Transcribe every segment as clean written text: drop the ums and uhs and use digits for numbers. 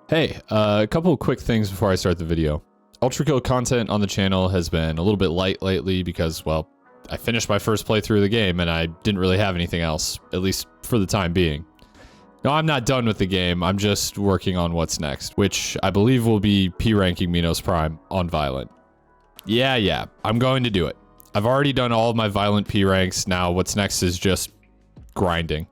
Hey, a couple of quick things before I start the video. Ultrakill content on the channel has been a little bit light lately because, well, I finished my first playthrough of the game and I didn't really have anything else, at least for the time being. No, I'm not done with the game, I'm just working on what's next, which I believe will be P-ranking Minos Prime on Violent. Yeah, I'm going to do it. I've already done all of my Violent P-ranks, now what's next is just grinding.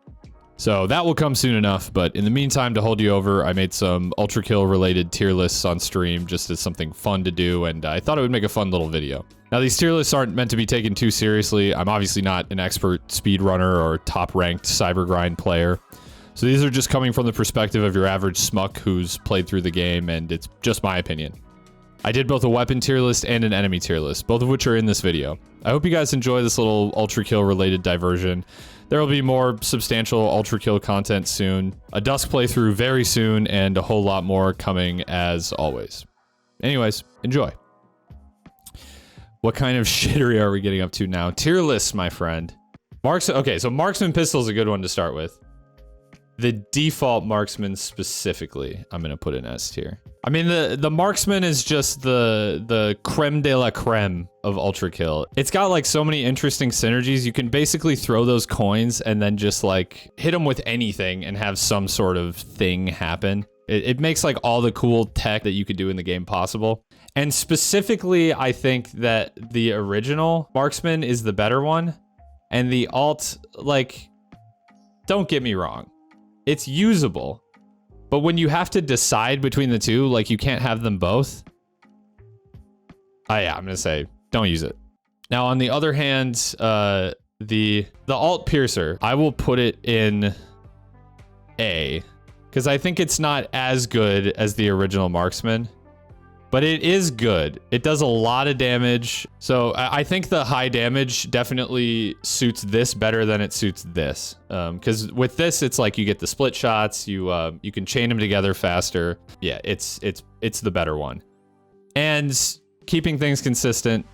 So that will come soon enough, but in the meantime, to hold you over, I made some Ultrakill related tier lists on stream just as something fun to do, and I thought it would make a fun little video. Now, these tier lists aren't meant to be taken too seriously. I'm obviously not an expert speedrunner or top-ranked cyber grind player. So these are just coming from the perspective of your average smuck who's played through the game, and it's just my opinion. I did both a weapon tier list and an enemy tier list, both of which are in this video. I hope you guys enjoy this little Ultrakill related diversion. There will be more substantial Ultrakill content soon, a Dusk playthrough very soon, and a whole lot more coming as always. Anyways, enjoy. What kind of shittery are we getting up to now? Tier lists, my friend. Okay, so Marksman Pistol is a good one to start with. The default Marksman specifically, I'm gonna put in S tier. I mean, the Marksman is just the creme de la creme of Ultrakill. It's got like so many interesting synergies. You can basically throw those coins and then just like hit them with anything and have some sort of thing happen. It makes like all the cool tech that you could do in the game possible. And specifically, I think that the original Marksman is the better one. And the alt, like, don't get me wrong. It's usable, but when you have to decide between the two, like you can't have them both. Yeah, I'm gonna say don't use it. Now, on the other hand, the alt piercer, I will put it in A, because I think it's not as good as the original Marksman, but it is good. It does a lot of damage. So I think the high damage definitely suits this better than it suits this. Because with this, it's like you get the split shots, you can chain them together faster. Yeah, it's the better one. And keeping things consistent,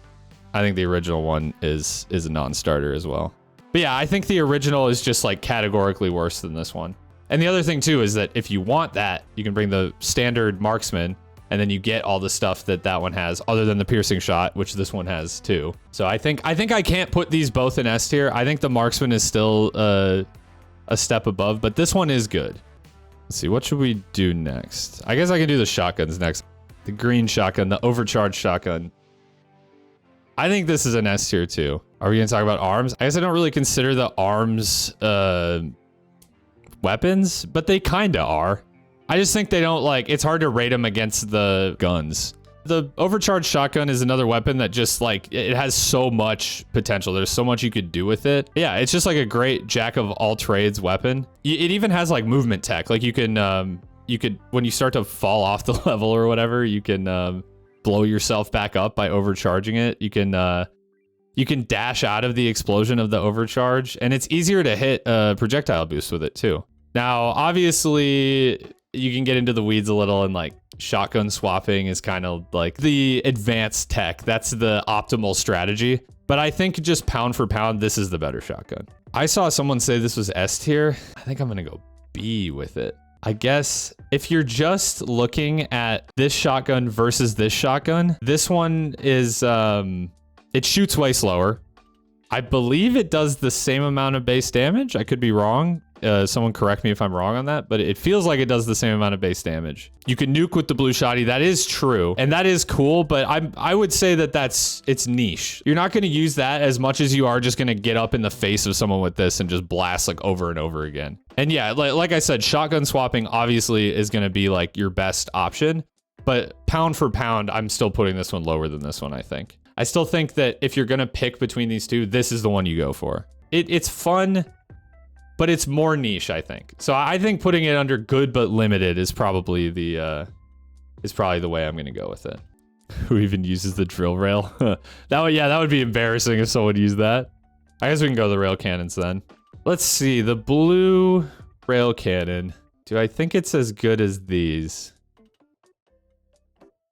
I think the original one is a non-starter as well. But yeah, I think the original is just like categorically worse than this one. And the other thing too is that if you want that, you can bring the standard Marksman, and then you get all the stuff that one has, other than the piercing shot, which this one has too. So I think I can't put these both in S tier. I think the Marksman is still a step above, but this one is good. Let's see, what should we do next? I guess I can do the shotguns next. The green shotgun, the overcharged shotgun. I think this is an S tier too. Are we gonna talk about arms? I guess I don't really consider the arms weapons, but they kinda are. I just think they don't like, it's hard to rate them against the guns. The overcharged shotgun is another weapon that just like, it has so much potential. There's so much you could do with it. Yeah, it's just like a great jack of all trades weapon. It even has like movement tech. Like you could, when you start to fall off the level or whatever, you can blow yourself back up by overcharging it. You can dash out of the explosion of the overcharge, and it's easier to hit a projectile boost with it too. Now, obviously, you can get into the weeds a little, and like shotgun swapping is kind of like the advanced tech. That's the optimal strategy. But I think just pound for pound, this is the better shotgun. I saw someone say this was S tier. I think I'm gonna go B with it. I guess if you're just looking at this shotgun versus this shotgun, this one is, it shoots way slower. I believe it does the same amount of base damage. I could be wrong. Someone correct me if I'm wrong on that, but it feels like it does the same amount of base damage. You can nuke with the blue shotty. That is true, and that is cool, but I would say that it's niche. You're not going to use that as much as you are just going to get up in the face of someone with this and just blast like over and over again. And yeah, like I said, shotgun swapping obviously is going to be like your best option, but pound for pound, I'm still putting this one lower than this one, I think. I still think that if you're going to pick between these two, this is the one you go for. It's fun, but it's more niche, I think. So I think putting it under good but limited is probably the way I'm gonna go with it. Who even uses the drill rail? that would be embarrassing if someone used that. I guess we can go to the rail cannons then. Let's see, the blue rail cannon. Do I think it's as good as these?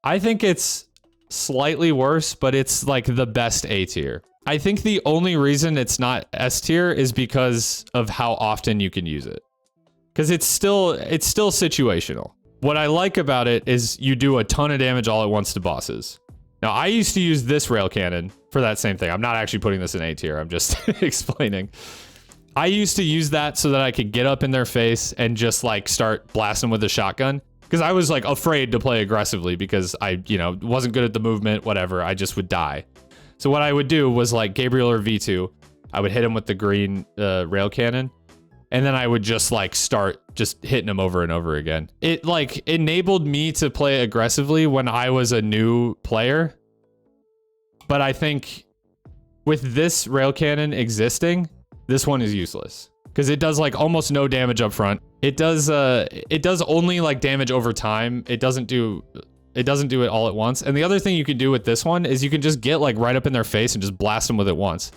I think it's slightly worse, but it's like the best A tier. I think the only reason it's not S tier is because of how often you can use it. Because it's still situational. What I like about it is you do a ton of damage all at once to bosses. Now, I used to use this rail cannon for that same thing. I'm not actually putting this in A tier. I'm just explaining. I used to use that so that I could get up in their face and just like start blasting with a shotgun. Because I was like afraid to play aggressively because I, wasn't good at the movement, whatever. I just would die. So what I would do was like Gabriel or V2, I would hit him with the green rail cannon. And then I would just like start just hitting him over and over again. It like enabled me to play aggressively when I was a new player. But I think with this rail cannon existing, this one is useless because it does like almost no damage up front. It does only like damage over time. It doesn't do it all at once. And the other thing you can do with this one is you can just get like right up in their face and just blast them with it once.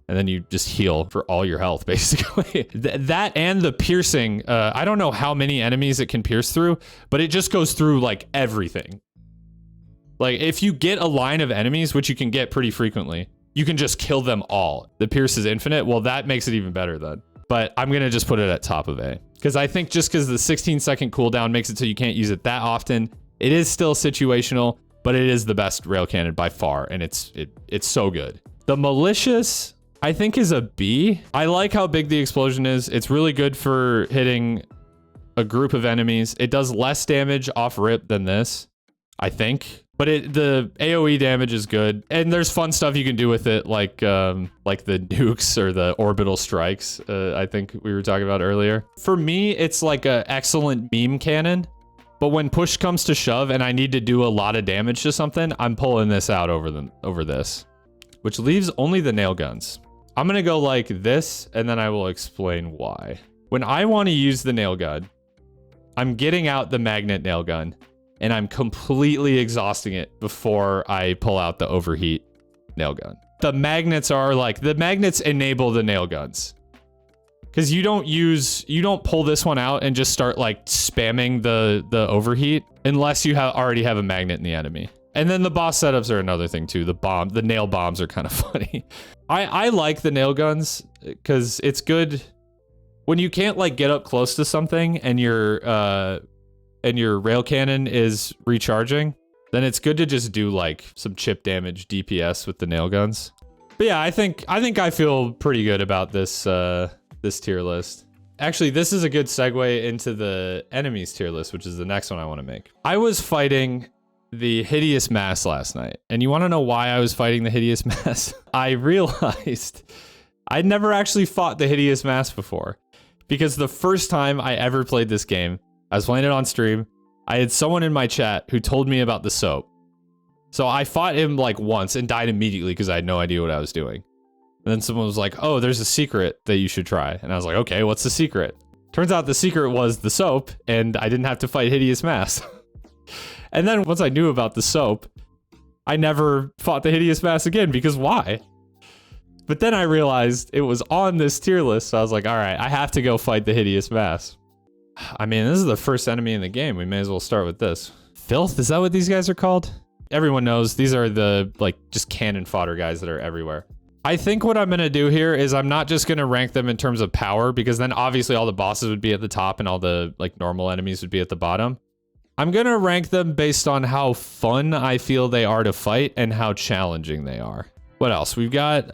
And then you just heal for all your health, basically. That and the piercing, I don't know how many enemies it can pierce through, but it just goes through like everything. Like if you get a line of enemies, which you can get pretty frequently, you can just kill them all. The pierce is infinite. Well, that makes it even better then. But I'm going to just put it at top of A. Because I think just because the 16-second cooldown makes it so you can't use it that often, it is still situational, but it is the best rail cannon by far, and it's so good. The malicious, I think, is a B. I like how big the explosion is. It's really good for hitting a group of enemies. It does less damage off rip than this, I think. But the AoE damage is good. And there's fun stuff you can do with it, like the nukes or the orbital strikes, I think we were talking about earlier. For me, it's like an excellent meme cannon. But when push comes to shove and I need to do a lot of damage to something, I'm pulling this out over this. Which leaves only the nail guns. I'm going to go like this, and then I will explain why. When I want to use the nail gun, I'm getting out the magnet nail gun, and I'm completely exhausting it before I pull out the overheat nail gun. The magnets enable the nail guns. Because you don't pull this one out and just start like spamming the overheat unless you already have a magnet in the enemy. And then the boss setups are another thing too. The nail bombs are kind of funny. I like the nail guns because it's good when you can't like get up close to something and your rail cannon is recharging. Then it's good to just do like some chip damage DPS with the nail guns. But yeah, I think I feel pretty good about this tier list. Actually, this is a good segue into the enemies tier list, which is the next one I want to make. I was fighting the Hideous Mass last night. And you want to know why I was fighting the Hideous Mass? I realized I'd never actually fought the Hideous Mass before. Because the first time I ever played this game, I was playing it on stream, I had someone in my chat who told me about the soap. So I fought him like once and died immediately because I had no idea what I was doing. And then someone was like, oh, there's a secret that you should try. And I was like, okay, what's the secret? Turns out the secret was the soap, and I didn't have to fight Hideous Mass. And then once I knew about the soap, I never fought the Hideous Mass again, because why? But then I realized it was on this tier list, so I was like, all right, I have to go fight the Hideous Mass. I mean, this is the first enemy in the game. We may as well start with this. Filth, is that what these guys are called? Everyone knows these are the, like, just cannon fodder guys that are everywhere. I think what I'm going to do here is I'm not just going to rank them in terms of power, because then obviously all the bosses would be at the top and all the, like, normal enemies would be at the bottom. I'm going to rank them based on how fun I feel they are to fight and how challenging they are. What else? We've got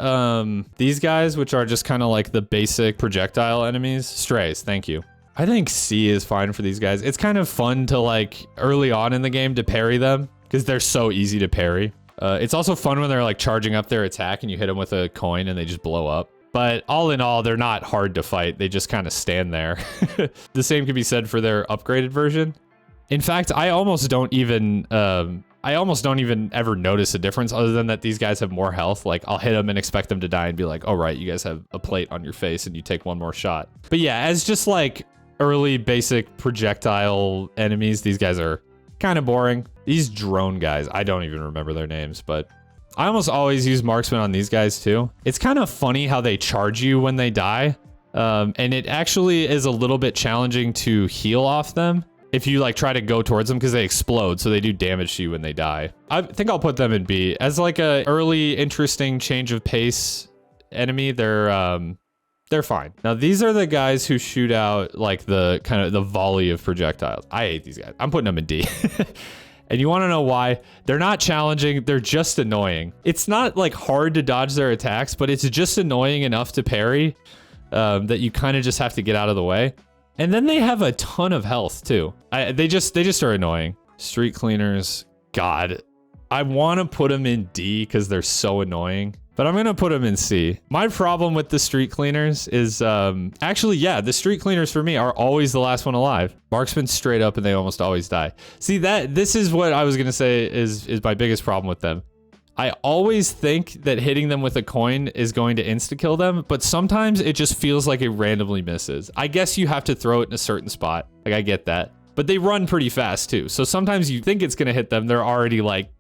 these guys, which are just kind of like the basic projectile enemies. Strays, thank you. I think C is fine for these guys. It's kind of fun to, like, early on in the game to parry them because they're so easy to parry. It's also fun when they're, like, charging up their attack and you hit them with a coin and they just blow up. But all in all, they're not hard to fight. They just kind of stand there. The same can be said for their upgraded version. In fact, I almost don't even ever notice a difference other than that these guys have more health. Like, I'll hit them and expect them to die and be like, oh, right, you guys have a plate on your face and you take one more shot. But yeah, as just like early basic projectile enemies, these guys are kind of boring. These drone guys, I don't even remember their names, but I almost always use marksman on these guys too. It's kind of funny how they charge you when they die. And it actually is a little bit challenging to heal off them if you like try to go towards them because they explode, so they do damage to you when they die. I think I'll put them in B as like a early interesting change of pace enemy. They're They're fine. Now, these are the guys who shoot out like the kind of the volley of projectiles. I hate these guys. I'm putting them in D. And you want to know why? They're not challenging. They're just annoying. It's not like hard to dodge their attacks, but it's just annoying enough to parry that you kind of just have to get out of the way. And then they have a ton of health too. They just are annoying. Street cleaners. God, I want to put them in D because they're so annoying. But I'm going to put them in C. My problem with the street cleaners is, actually, yeah, the street cleaners for me are always the last one alive. Marksman straight up and they almost always die. See, this is what I was going to say is my biggest problem with them. I always think that hitting them with a coin is going to insta-kill them, but sometimes it just feels like it randomly misses. I guess you have to throw it in a certain spot. Like, I get that. But they run pretty fast too. So sometimes you think it's going to hit them. They're already like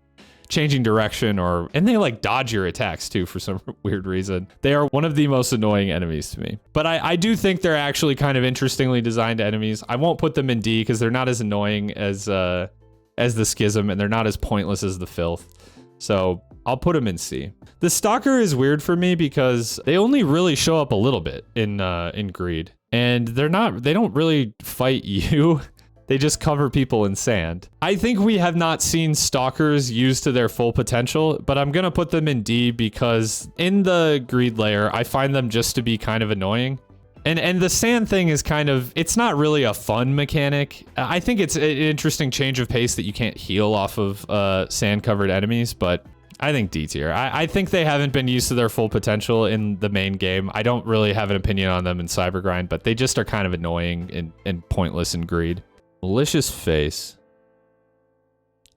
changing direction and they like dodge your attacks too for some weird reason. They are one of the most annoying enemies to me. But I do think they're actually kind of interestingly designed enemies. I won't put them in D because they're not as annoying as the Schism and they're not as pointless as the Filth. So I'll put them in C. The Stalker is weird for me because they only really show up a little bit in Greed. And they don't really fight you. They just cover people in sand. I think we have not seen Stalkers used to their full potential, but I'm gonna put them in D because in the Greed layer, I find them just to be kind of annoying. And the sand thing is kind of, it's not really a fun mechanic. I think it's an interesting change of pace that you can't heal off of sand-covered enemies, but I think D tier. I think they haven't been used to their full potential in the main game. I don't really have an opinion on them in Cybergrind, but they just are kind of annoying and pointless in Greed. Malicious Face.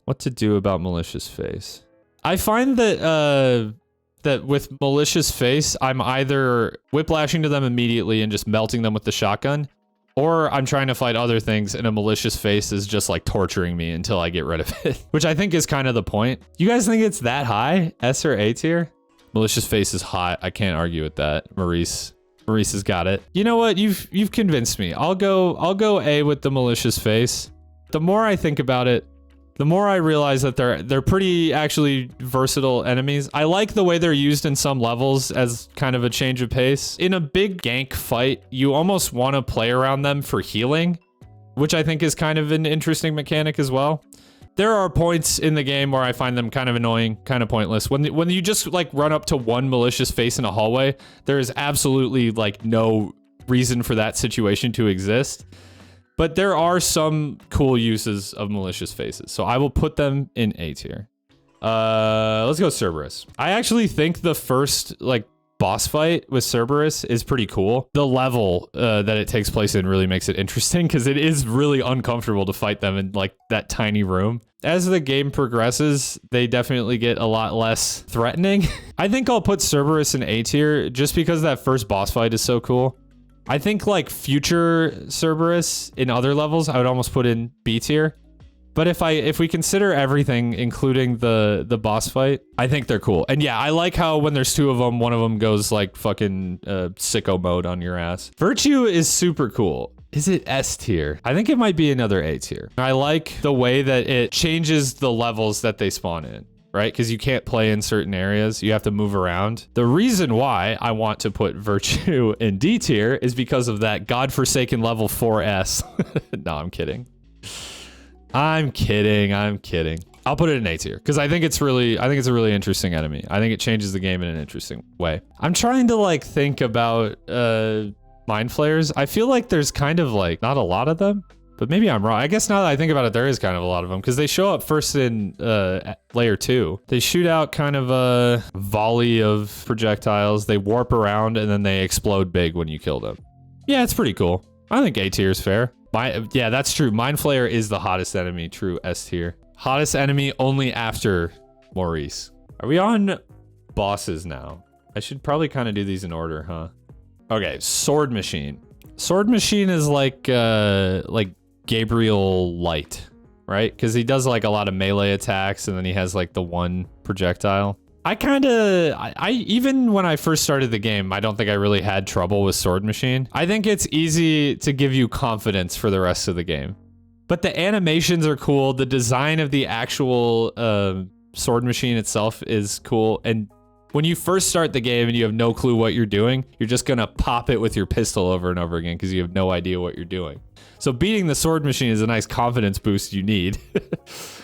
What to do about Malicious Face? I find that that with Malicious Face, I'm either whiplashing to them immediately and just melting them with the shotgun, or I'm trying to fight other things and a Malicious Face is just like torturing me until I get rid of it, which I think is kind of the point. You guys think it's that high? S or A tier? Malicious Face is hot. I can't argue with that. Maurice has got it. You know what? You've convinced me. I'll go A with the Malicious Face. The more I think about it, the more I realize that they're pretty actually versatile enemies. I like the way they're used in some levels as kind of a change of pace. In a big gank fight, you almost want to play around them for healing, which I think is kind of an interesting mechanic as well. There are points in the game where I find them kind of annoying, kind of pointless. When you just like run up to one Malicious Face in a hallway, there is absolutely like no reason for that situation to exist. But there are some cool uses of Malicious Faces, so I will put them in A tier. Let's go Cerberus. I actually think the first like boss fight with Cerberus is pretty cool. The level that it takes place in really makes it interesting because it is really uncomfortable to fight them in like that tiny room. As the game progresses, they definitely get a lot less threatening. I think I'll put Cerberus in A tier just because that first boss fight is so cool. I think like future Cerberus in other levels, I would almost put in B tier. But if we consider everything, including the boss fight, I think they're cool. And yeah, I like how when there's two of them, one of them goes like fucking sicko mode on your ass. Virtue is super cool. Is it S tier? I think it might be another A tier. I like the way that it changes the levels that they spawn in, right? Because you can't play in certain areas. You have to move around. The reason why I want to put Virtue in D tier is because of that godforsaken level 4S. No, I'm kidding. I'm kidding. I'll put it in A tier because I think it's a really interesting enemy. I think it changes the game in an interesting way. I'm trying to like think about Mind Flayers. I feel like there's kind of like not a lot of them, but maybe I'm wrong. I guess now that I think about it, there is kind of a lot of them because they show up first in layer 2. They shoot out kind of a volley of projectiles. They warp around and then they explode big when you kill them. Yeah, it's pretty cool. I think A tier is fair. Yeah, that's true. Mind Flayer is the hottest enemy. True, S tier. Hottest enemy only after Maurice. Are we on bosses now? I should probably kind of do these in order, huh? Okay, Swordsmachine. Swordsmachine is like Gabriel light, right? Because he does like a lot of melee attacks and then he has like the one projectile. I even when I first started the game, I don't think I really had trouble with Swordsmachine. I think it's easy to give you confidence for the rest of the game. But the animations are cool. The design of the actual Swordsmachine itself is cool. And When you first start the game and you have no clue what you're doing, you're just gonna pop it with your pistol over and over again because you have no idea what you're doing. So beating the sword machine is a nice confidence boost you need.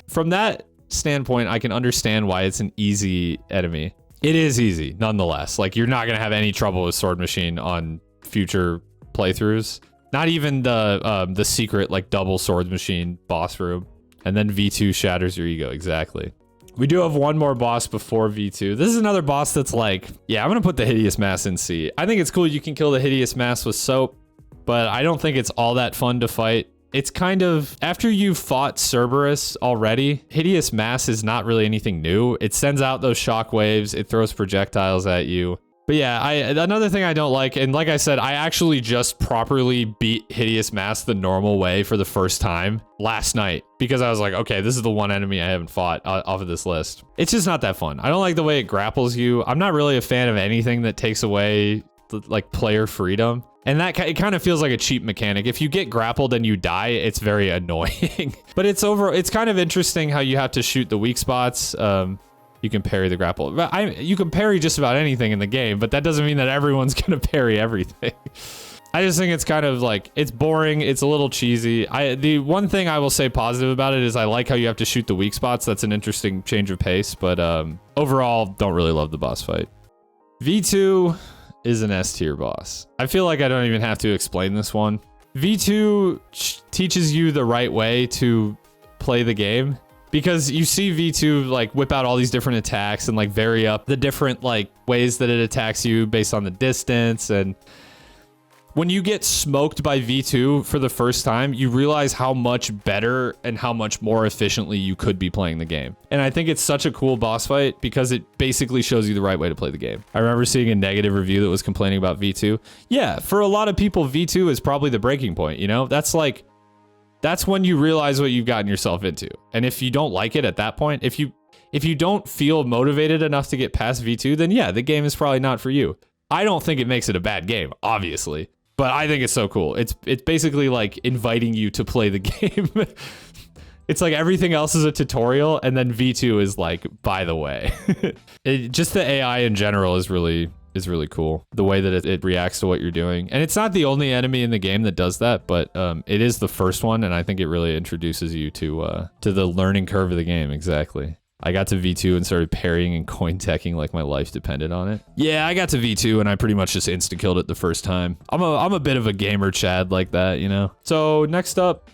From that standpoint, I can understand why it's an easy enemy. It is easy, nonetheless. Like, you're not gonna have any trouble with sword machine on future playthroughs. Not even the secret, like, double sword machine boss room. And then V2 shatters your ego, exactly. We do have one more boss before V2. This is another boss that's like, yeah, I'm gonna put the Hideous Mass in C. I think it's cool you can kill the Hideous Mass with soap, but I don't think it's all that fun to fight. It's kind of, after you've fought Cerberus already, Hideous Mass is not really anything new. It sends out those shockwaves, it throws projectiles at you. But yeah, another thing I don't like, and like I said, I actually just properly beat Hideous Mass the normal way for the first time last night because I was like, okay, this is the one enemy I haven't fought off of this list. It's just not that fun. I don't like the way it grapples you. I'm not really a fan of anything that takes away like player freedom. And that it kind of feels like a cheap mechanic. If you get grappled and you die, it's very annoying. But it's kind of interesting how you have to shoot the weak spots. You can parry the grapple. You can parry just about anything in the game, but that doesn't mean that everyone's gonna parry everything. I just think it's kind of like, it's boring, it's a little cheesy. The one thing I will say positive about it is I like how you have to shoot the weak spots. That's an interesting change of pace, but overall, don't really love the boss fight. V2 is an S tier boss. I feel like I don't even have to explain this one. V2 teaches you the right way to play the game. Because you see V2 like whip out all these different attacks and like vary up the different like ways that it attacks you based on the distance. And when you get smoked by V2 for the first time, you realize how much better and how much more efficiently you could be playing the game. And I think it's such a cool boss fight because it basically shows you the right way to play the game. I remember seeing a negative review that was complaining about V2. Yeah, for a lot of people, V2 is probably the breaking point, you know? That's when you realize what you've gotten yourself into. And if you don't like it at that point, if you don't feel motivated enough to get past V2, then yeah, the game is probably not for you. I don't think it makes it a bad game, obviously, but I think it's so cool. It's basically like inviting you to play the game. It's like everything else is a tutorial, and then V2 is like, by the way. Just the AI in general is really cool. The way that it reacts to what you're doing. And it's not the only enemy in the game that does that, but it is the first one, and I think it really introduces you to the learning curve of the game, exactly. I got to V2 and started parrying and coin teching like my life depended on it. Yeah, I got to V2 and I pretty much just insta-killed it the first time. I'm a bit of a gamer Chad like that, you know? So next up,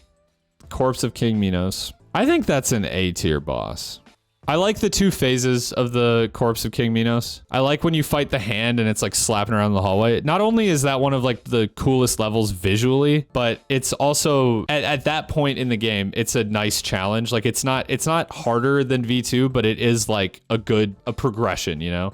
Corpse of King Minos. I think that's an A tier boss. I like the two phases of the Corpse of King Minos. I like when you fight the hand and it's like slapping around the hallway. Not only is that one of like the coolest levels visually, but it's also at that point in the game, it's a nice challenge. Like it's not harder than V2, but it is like a progression, you know?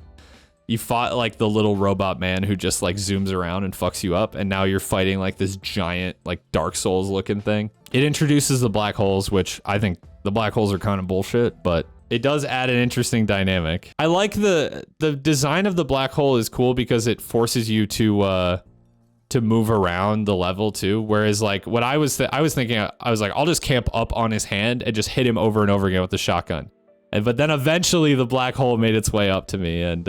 You fought like the little robot man who just like zooms around and fucks you up, and now you're fighting like this giant like Dark Souls looking thing. It introduces the black holes, which I think the black holes are kind of bullshit, but it does add an interesting dynamic. I like the design of the black hole is cool because it forces you to move around the level too. Whereas like what I was thinking, I was like, I'll just camp up on his hand and just hit him over and over again with the shotgun. But then eventually the black hole made its way up to me and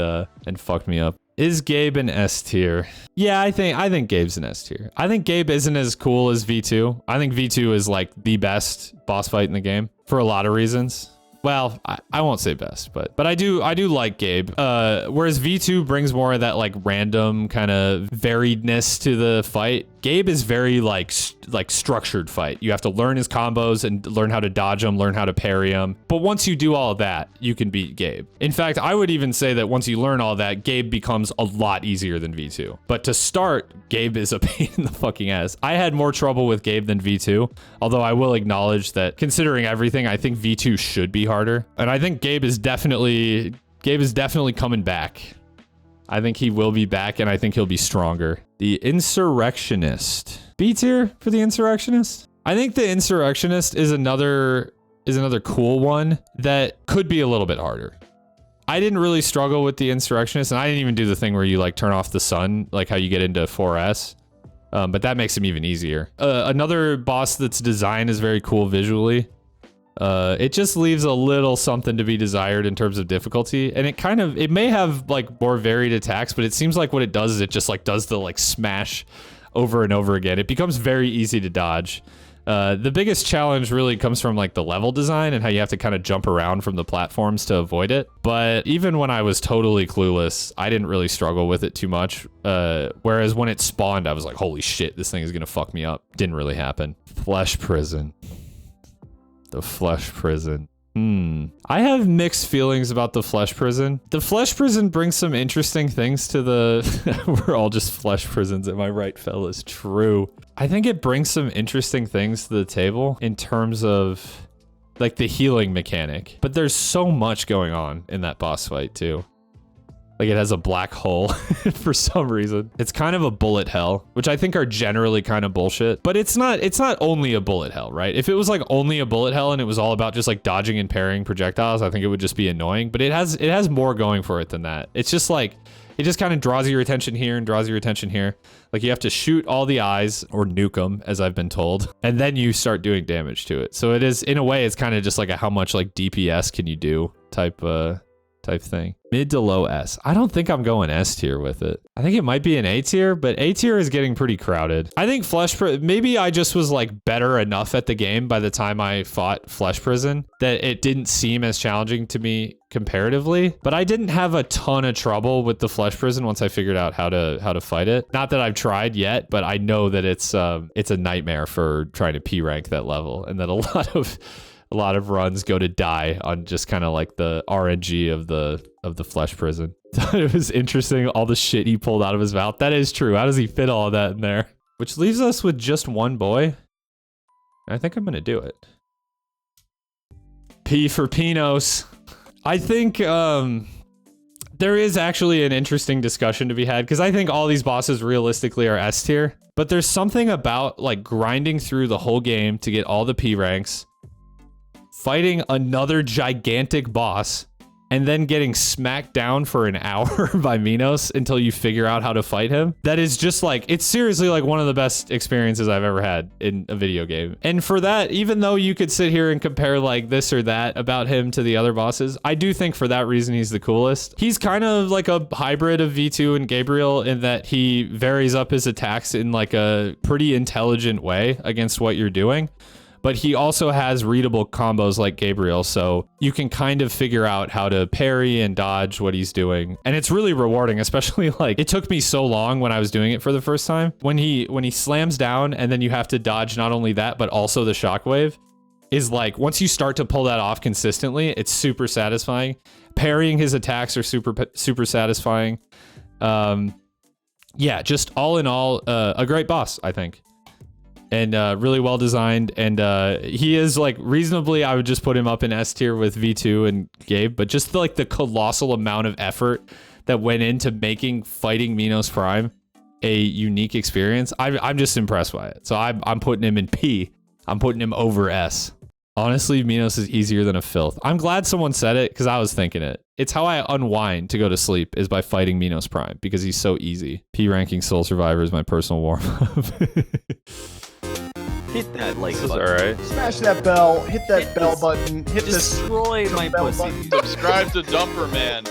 fucked me up. Is Gabe an S tier? Yeah, I think Gabe's an S tier. I think Gabe isn't as cool as V2. I think V2 is like the best boss fight in the game for a lot of reasons. Well, I won't say best, but I do like Gabe. Whereas V2 brings more of that like random kind of variedness to the fight. Gabe is very like structured fight. You have to learn his combos and learn how to dodge them, learn how to parry them. But once you do all of that, you can beat Gabe. In fact, I would even say that once you learn all that, Gabe becomes a lot easier than V2. But to start, Gabe is a pain in the fucking ass. I had more trouble with Gabe than V2, although I will acknowledge that considering everything, I think V2 should be harder. And I think Gabe is definitely coming back. I think he will be back, and I think he'll be stronger. The Insurrectionist. B tier for the Insurrectionist? I think the Insurrectionist is another cool one that could be a little bit harder. I didn't really struggle with the Insurrectionist, and I didn't even do the thing where you like turn off the sun, like how you get into 4S. But that makes him even easier. Another boss that's design is very cool visually. It just leaves a little something to be desired in terms of difficulty, and it may have like more varied attacks, but it seems like what it does is it just like does the like smash over and over again. It becomes very easy to dodge. The biggest challenge really comes from like the level design and how you have to kind of jump around from the platforms to avoid it. But even when I was totally clueless, I didn't really struggle with it too much. Whereas when it spawned, I was like, holy shit, this thing is gonna fuck me up. Didn't really happen. Flesh prison. The flesh prison. I have mixed feelings about the flesh prison. The flesh prison brings some interesting things to the... We're all just flesh prisons, am I right, fellas? True. I think it brings some interesting things to the table in terms of like the healing mechanic. But there's so much going on in that boss fight too. Like it has a black hole for some reason. It's kind of a bullet hell, which I think are generally kind of bullshit. But it's not only a bullet hell, right? If it was like only a bullet hell and it was all about just like dodging and parrying projectiles, I think it would just be annoying. But it has more going for it than that. It's just like, it just kind of draws your attention here and draws your attention here. Like you have to shoot all the eyes or nuke them, as I've been told, and then you start doing damage to it. So it is, in a way, it's kind of just like a how much like DPS can you do type thing. Mid to low S. I don't think I'm going S tier with it. I think it might be an A tier, but A tier is getting pretty crowded. I think maybe I just was like better enough at the game by the time I fought Flesh Prison that it didn't seem as challenging to me comparatively, but I didn't have a ton of trouble with the Flesh Prison once I figured out how to fight it. Not that I've tried yet, but I know that it's a nightmare for trying to P rank that level, and that a lot of runs go to die on just kind of like the RNG of the flesh prison. It was interesting, all the shit he pulled out of his mouth. That is true. How does he fit all of that in there? Which leaves us with just one boy. I think I'm gonna do it. P for Pinos. I think there is actually an interesting discussion to be had, because I think all these bosses realistically are S tier, but there's something about like grinding through the whole game to get all the P ranks, fighting another gigantic boss, and then getting smacked down for an hour by Minos until you figure out how to fight him. That is just like, it's seriously like one of the best experiences I've ever had in a video game. And for that, even though you could sit here and compare like this or that about him to the other bosses, I do think for that reason he's the coolest. He's kind of like a hybrid of V2 and Gabriel in that he varies up his attacks in like a pretty intelligent way against what you're doing. But he also has readable combos like Gabriel, so you can kind of figure out how to parry and dodge what he's doing. And it's really rewarding, especially like, it took me so long when I was doing it for the first time. When he slams down and then you have to dodge not only that, but also the shockwave, is like, once you start to pull that off consistently, it's super satisfying. Parrying his attacks are super satisfying. Yeah, just all in all, a great boss, I think. And really well designed, and he is like reasonably, I would just put him up in S tier with V2 and Gabe, but just like the colossal amount of effort that went into making fighting Minos Prime a unique experience, I'm just impressed by it. So I'm putting him in P. I'm putting him over S. Honestly, Minos is easier than a filth. I'm glad someone said it, because I was thinking it. It's how I unwind to go to sleep, is by fighting Minos Prime, because he's so easy. P ranking Soul Survivor is my personal warm-up. Hit that like This is button. alright. Smash that bell, hit that bell button, hit this Destroy my bell pussy. button. Subscribe to Dumper Man.